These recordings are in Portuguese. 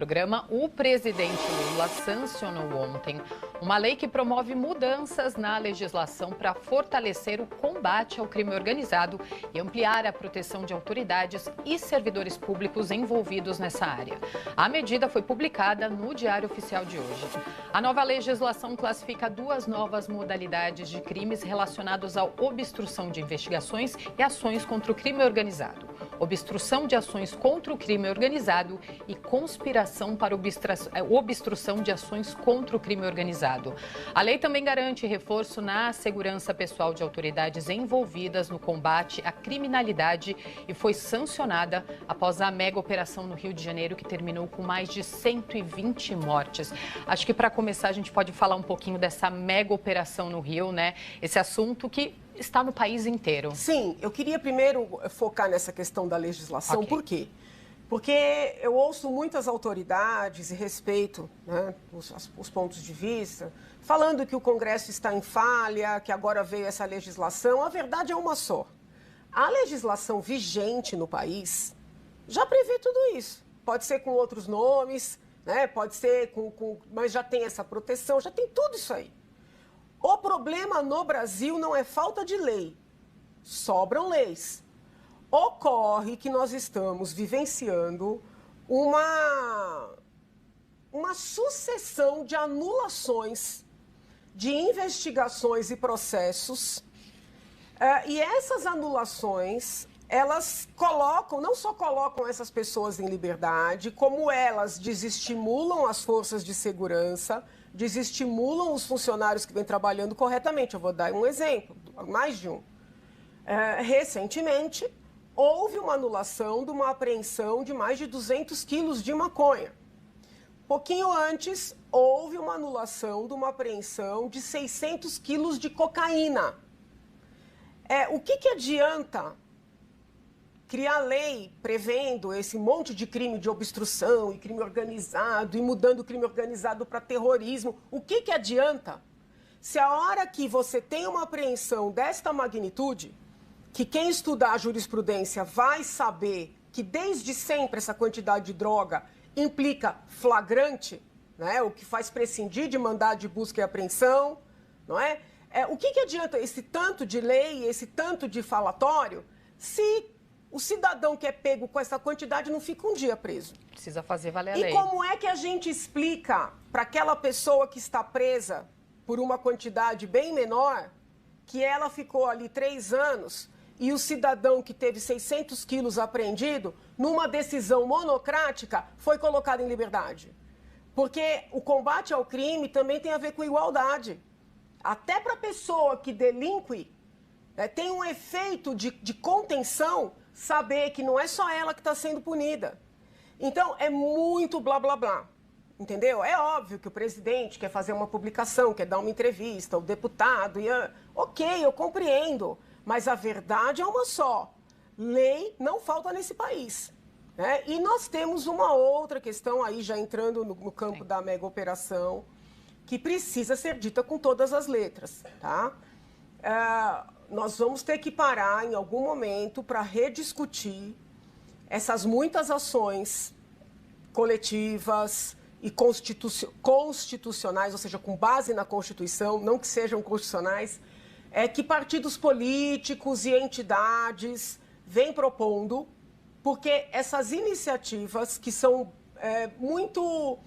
Programa, o presidente Lula sancionou ontem uma lei que promove mudanças na legislação para fortalecer o combate ao crime organizado e ampliar a proteção de autoridades e servidores públicos envolvidos nessa área. A medida foi publicada no Diário Oficial de hoje. A nova legislação classifica duas novas modalidades de crimes relacionados à obstrução de investigações e ações contra o crime organizado. Obstrução de ações contra o crime organizado e conspiração para obstrução de ações contra o crime organizado. A lei também garante reforço na segurança pessoal de autoridades envolvidas no combate à criminalidade e foi sancionada após a mega operação no Rio de Janeiro, que terminou com mais de 120 mortes. Acho que para começar a gente pode falar um pouquinho dessa mega operação no Rio, né? Esse assunto que está no país inteiro. Sim, eu queria primeiro focar nessa questão da legislação. Okay. Por quê? Porque eu ouço muitas autoridades e respeito, né, os pontos de vista, falando que o Congresso está em falha, que agora veio essa legislação. A verdade é uma só. A legislação vigente no país já prevê tudo isso. Pode ser com outros nomes, né, pode ser mas já tem essa proteção, já tem tudo isso aí. O problema no Brasil não é falta de lei, sobram leis. Ocorre que nós estamos vivenciando uma sucessão de anulações de investigações e processos. E essas anulações, elas não só colocam essas pessoas em liberdade, como elas desestimulam as forças de segurança, desestimulam os funcionários que vêm trabalhando corretamente. Eu vou dar um exemplo, mais de um. Recentemente, houve uma anulação de uma apreensão de mais de 200 quilos de maconha. Pouquinho antes, houve uma anulação de uma apreensão de 600 quilos de cocaína. O que adianta criar lei prevendo esse monte de crime de obstrução e crime organizado e mudando o crime organizado para terrorismo? O que adianta se a hora que você tem uma apreensão desta magnitude, que quem estudar a jurisprudência vai saber que desde sempre essa quantidade de droga implica flagrante, né? O que faz prescindir de mandado de busca e apreensão, não é? O que adianta esse tanto de lei, esse tanto de falatório, se o cidadão que é pego com essa quantidade não fica um dia preso? Precisa fazer valer a lei. E como é que a gente explica para aquela pessoa que está presa por uma quantidade bem menor, que ela ficou ali 3 anos, e o cidadão que teve 600 quilos apreendido, numa decisão monocrática, foi colocado em liberdade? Porque o combate ao crime também tem a ver com igualdade. Até para a pessoa que delinque, tem um efeito de contenção saber que não é só ela que está sendo punida. Então, é muito blá, blá, blá. Entendeu? É óbvio que o presidente quer fazer uma publicação, quer dar uma entrevista, o deputado... Ok, eu compreendo. Mas a verdade é uma só. Lei não falta nesse país, né? E nós temos uma outra questão aí, já entrando no campo da mega operação, que precisa ser dita com todas as letras, tá? Nós vamos ter que parar em algum momento para rediscutir essas muitas ações coletivas e constitucionais, ou seja, com base na Constituição, não que sejam constitucionais, que partidos políticos e entidades vêm propondo, porque essas iniciativas que são muito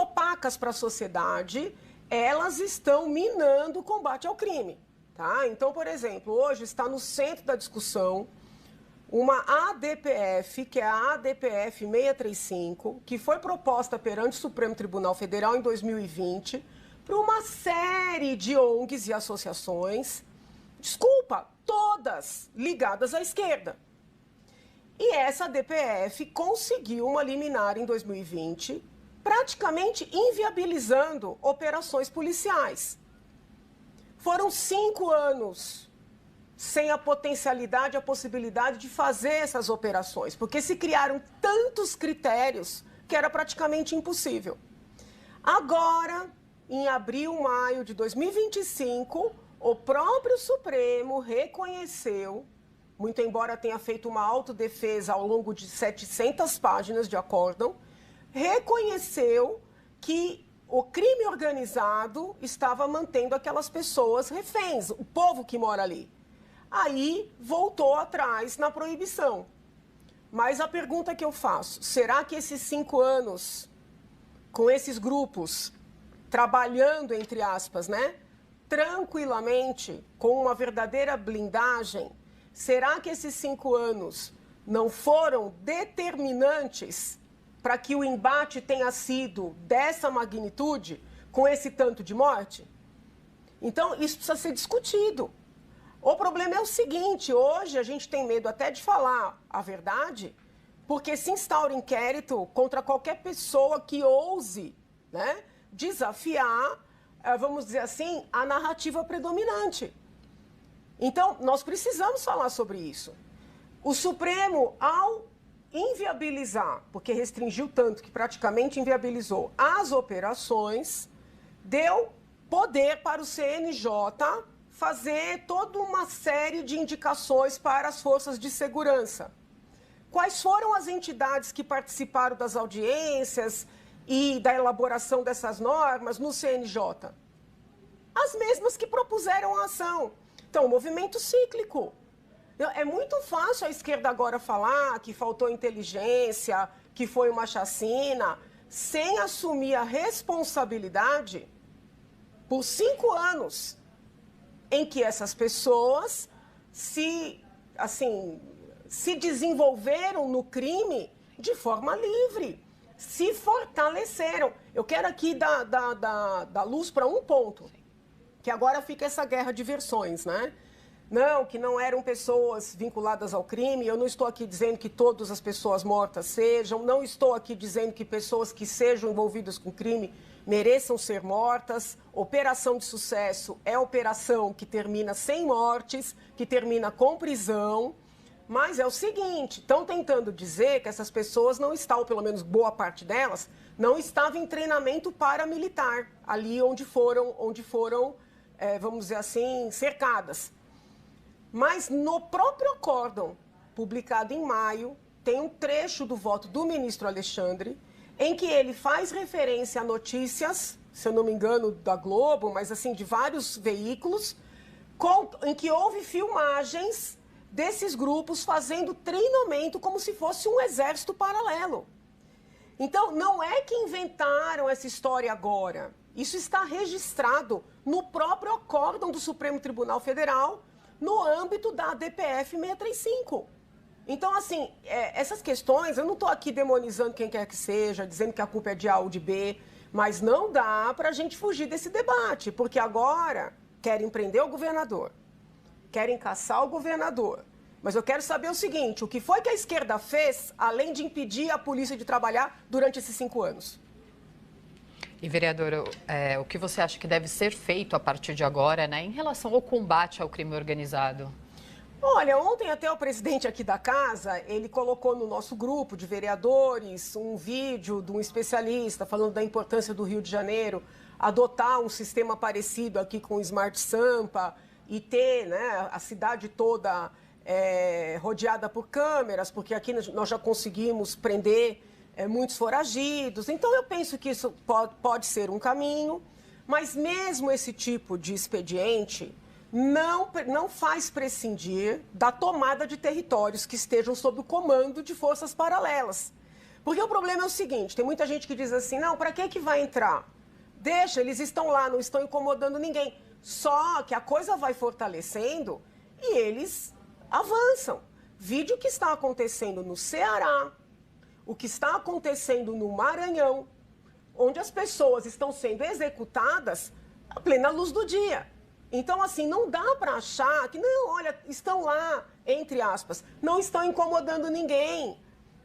opacas para a sociedade, elas estão minando o combate ao crime. Tá? Então, por exemplo, hoje está no centro da discussão uma ADPF, que é a ADPF 635, que foi proposta perante o Supremo Tribunal Federal em 2020, para uma série de ONGs e associações, todas ligadas à esquerda. E essa ADPF conseguiu uma liminar em 2020, praticamente inviabilizando operações policiais. Foram 5 anos sem a potencialidade, a possibilidade de fazer essas operações, porque se criaram tantos critérios que era praticamente impossível. Agora, em abril, maio de 2025, o próprio Supremo reconheceu, muito embora tenha feito uma autodefesa ao longo de 700 páginas de acórdão, reconheceu que o crime organizado estava mantendo aquelas pessoas reféns, o povo que mora ali. Aí voltou atrás na proibição. Mas a pergunta que eu faço, será que esses 5 anos com esses grupos trabalhando, entre aspas, né, tranquilamente, com uma verdadeira blindagem, será que esses 5 anos não foram determinantes para que o embate tenha sido dessa magnitude, com esse tanto de morte? Então, isso precisa ser discutido. O problema é o seguinte, hoje a gente tem medo até de falar a verdade, porque se instaura inquérito contra qualquer pessoa que ouse, né, desafiar, vamos dizer assim, a narrativa predominante. Então, nós precisamos falar sobre isso. O Supremo, ao inviabilizar, porque restringiu tanto que praticamente inviabilizou as operações, deu poder para o CNJ fazer toda uma série de indicações para as forças de segurança. Quais foram as entidades que participaram das audiências e da elaboração dessas normas no CNJ? As mesmas que propuseram a ação. Então, movimento cíclico. É muito fácil a esquerda agora falar que faltou inteligência, que foi uma chacina, sem assumir a responsabilidade por 5 anos em que essas pessoas se desenvolveram no crime de forma livre, se fortaleceram. Eu quero aqui dar luz para um ponto, que agora fica essa guerra de versões, né? Não, que não eram pessoas vinculadas ao crime. Eu não estou aqui dizendo que todas as pessoas mortas sejam, não estou aqui dizendo que pessoas que sejam envolvidas com crime mereçam ser mortas. Operação de sucesso é operação que termina sem mortes, que termina com prisão. Mas é o seguinte, estão tentando dizer que essas pessoas não estão, ou pelo menos boa parte delas, não estava em treinamento paramilitar, ali onde foram vamos dizer assim, cercadas. Mas no próprio acórdão, publicado em maio, tem um trecho do voto do ministro Alexandre, em que ele faz referência a notícias, se eu não me engano, da Globo, mas assim, de vários veículos, em que houve filmagens desses grupos fazendo treinamento como se fosse um exército paralelo. Então, não é que inventaram essa história agora. Isso está registrado no próprio acórdão do Supremo Tribunal Federal, no âmbito da DPF 635. Então, assim, essas questões, eu não estou aqui demonizando quem quer que seja, dizendo que a culpa é de A ou de B, mas não dá para a gente fugir desse debate, porque agora querem prender o governador, querem caçar o governador. Mas eu quero saber o seguinte, o que foi que a esquerda fez, além de impedir a polícia de trabalhar durante esses 5 anos? E, vereadora, o que você acha que deve ser feito a partir de agora, né, em relação ao combate ao crime organizado? Olha, ontem até o presidente aqui da casa, ele colocou no nosso grupo de vereadores um vídeo de um especialista falando da importância do Rio de Janeiro adotar um sistema parecido aqui com o Smart Sampa e ter, né, a cidade toda rodeada por câmeras, porque aqui nós já conseguimos prender muitos foragidos. Então, eu penso que isso pode ser um caminho, mas mesmo esse tipo de expediente não faz prescindir da tomada de territórios que estejam sob o comando de forças paralelas. Porque o problema é o seguinte, tem muita gente que diz assim, não, para que vai entrar? Deixa, eles estão lá, não estão incomodando ninguém. Só que a coisa vai fortalecendo e eles avançam. Vídeo que está acontecendo no Ceará, o que está acontecendo no Maranhão, onde as pessoas estão sendo executadas à plena luz do dia. Então, assim, não dá para achar que, não, olha, estão lá, entre aspas, não estão incomodando ninguém,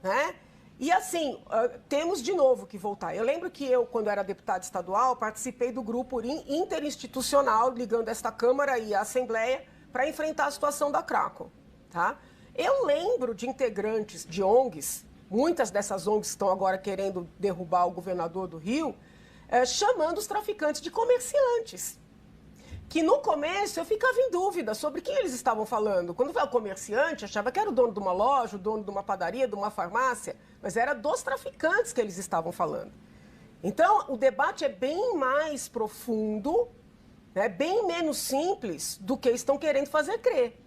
né? E, assim, temos de novo que voltar. Eu lembro que eu, quando era deputada estadual, participei do grupo interinstitucional ligando esta Câmara e a Assembleia para enfrentar a situação da Craco, tá? Eu lembro de integrantes de ONGs, muitas dessas ONGs estão agora querendo derrubar o governador do Rio, chamando os traficantes de comerciantes. que no começo eu ficava em dúvida sobre quem eles estavam falando. Quando foi o comerciante, achava que era o dono de uma loja, o dono de uma padaria, de uma farmácia, mas era dos traficantes que eles estavam falando. Então, o debate é bem mais profundo, né, bem menos simples do que estão querendo fazer crer.